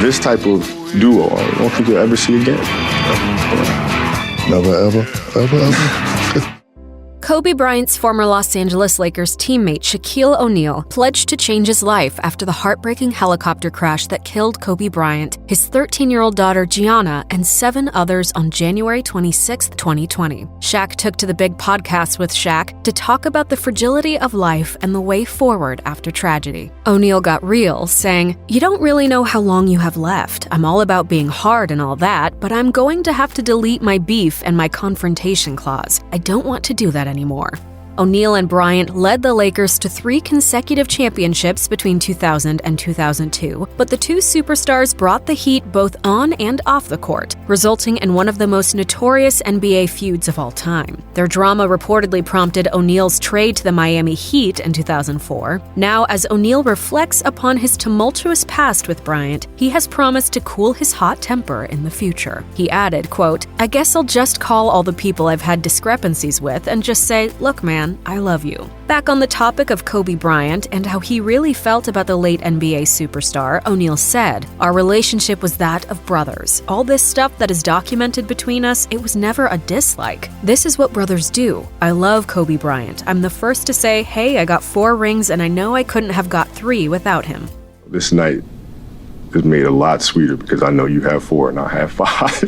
this type of duo, I don't think you'll ever see again. Never, ever. Kobe Bryant's former Los Angeles Lakers teammate Shaquille O'Neal pledged to change his life after the heartbreaking helicopter crash that killed Kobe Bryant, his 13-year-old daughter Gianna, and 7 others on January 26, 2020. Shaq took to the Big Podcast with Shaq to talk about the fragility of life and the way forward after tragedy. O'Neal got real, saying, "You don't really know how long you have left. I'm all about being hard and all that, but I'm going to have to delete my beef and my confrontation clause. I don't want to do that anymore." O'Neal and Bryant led the Lakers to 3 consecutive championships between 2000 and 2002, but the two superstars brought the heat both on and off the court, resulting in one of the most notorious NBA feuds of all time. Their drama reportedly prompted O'Neal's trade to the Miami Heat in 2004. Now, as O'Neal reflects upon his tumultuous past with Bryant, he has promised to cool his hot temper in the future. He added, quote, "I guess I'll just call all the people I've had discrepancies with and just say, look, man, I love you." Back on the topic of Kobe Bryant and how he really felt about the late NBA superstar, O'Neal said, "Our relationship was that of brothers. All this stuff that is documented between us, it was never a dislike. This is what brothers do. I love Kobe Bryant. I'm the first to say, hey, I got 4 rings and I know I couldn't have got 3 without him." This night is made a lot sweeter because I know you have 4 and I have 5.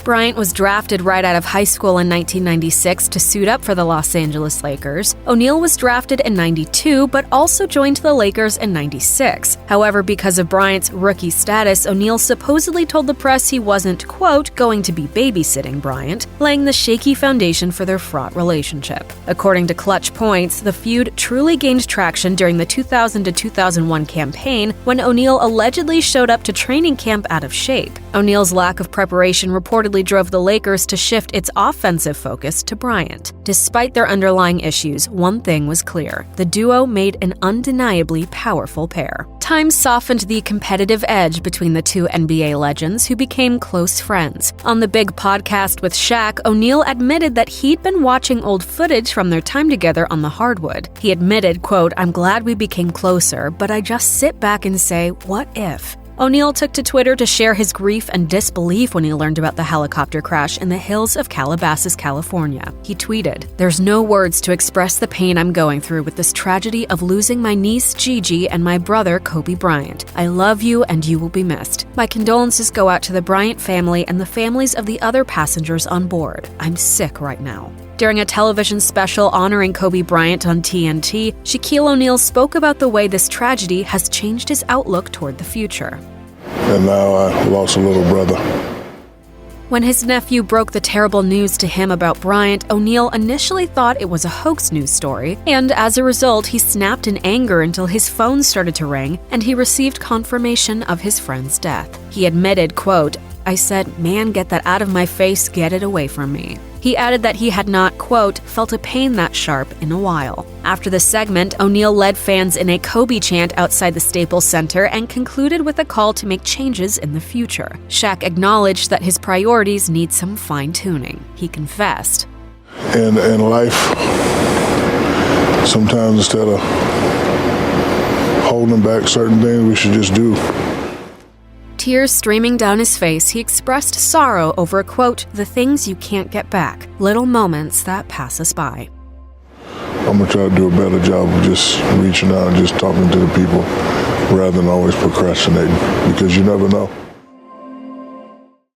Bryant was drafted right out of high school in 1996 to suit up for the Los Angeles Lakers. O'Neal was drafted in 92, but also joined the Lakers in 96. However, because of Bryant's rookie status, O'Neal supposedly told the press he wasn't, quote, going to be babysitting Bryant, laying the shaky foundation for their fraught relationship. According to Clutch Points, the feud truly gained traction during the 2000 to 2001 campaign when O'Neal allegedly showed up to training camp out of shape. O'Neal's lack of preparation reportedly drove the Lakers to shift its offensive focus to Bryant. Despite their underlying issues, one thing was clear: the duo made an undeniably powerful pair. Time softened the competitive edge between the two NBA legends who became close friends. On the Big Podcast with Shaq, O'Neal admitted that he'd been watching old footage from their time together on the hardwood. He admitted, quote, "I'm glad we became closer, but I just sit back and say, what if?" O'Neal took to Twitter to share his grief and disbelief when he learned about the helicopter crash in the hills of Calabasas, California. He tweeted, "There's no words to express the pain I'm going through with this tragedy of losing my niece Gigi and my brother Kobe Bryant. I love you and you will be missed. My condolences go out to the Bryant family and the families of the other passengers on board. I'm sick right now." During a television special honoring Kobe Bryant on TNT, Shaquille O'Neal spoke about the way this tragedy has changed his outlook toward the future. And now I lost a little brother. When his nephew broke the terrible news to him about Bryant, O'Neal initially thought it was a hoax news story, and as a result, he snapped in anger until his phone started to ring and he received confirmation of his friend's death. He admitted, quote, "I said, man, get that out of my face, get it away from me." He added that he had not, quote, "felt a pain that sharp in a while." After the segment, O'Neal led fans in a Kobe chant outside the Staples Center and concluded with a call to make changes in the future. Shaq acknowledged that his priorities need some fine-tuning. He confessed, In life, sometimes instead of holding back certain things, we should just do. Tears streaming down his face, he expressed sorrow over, quote, "the things you can't get back, little moments that pass us by." I'm going to try to do a better job of just reaching out and just talking to the people rather than always procrastinating, because you never know.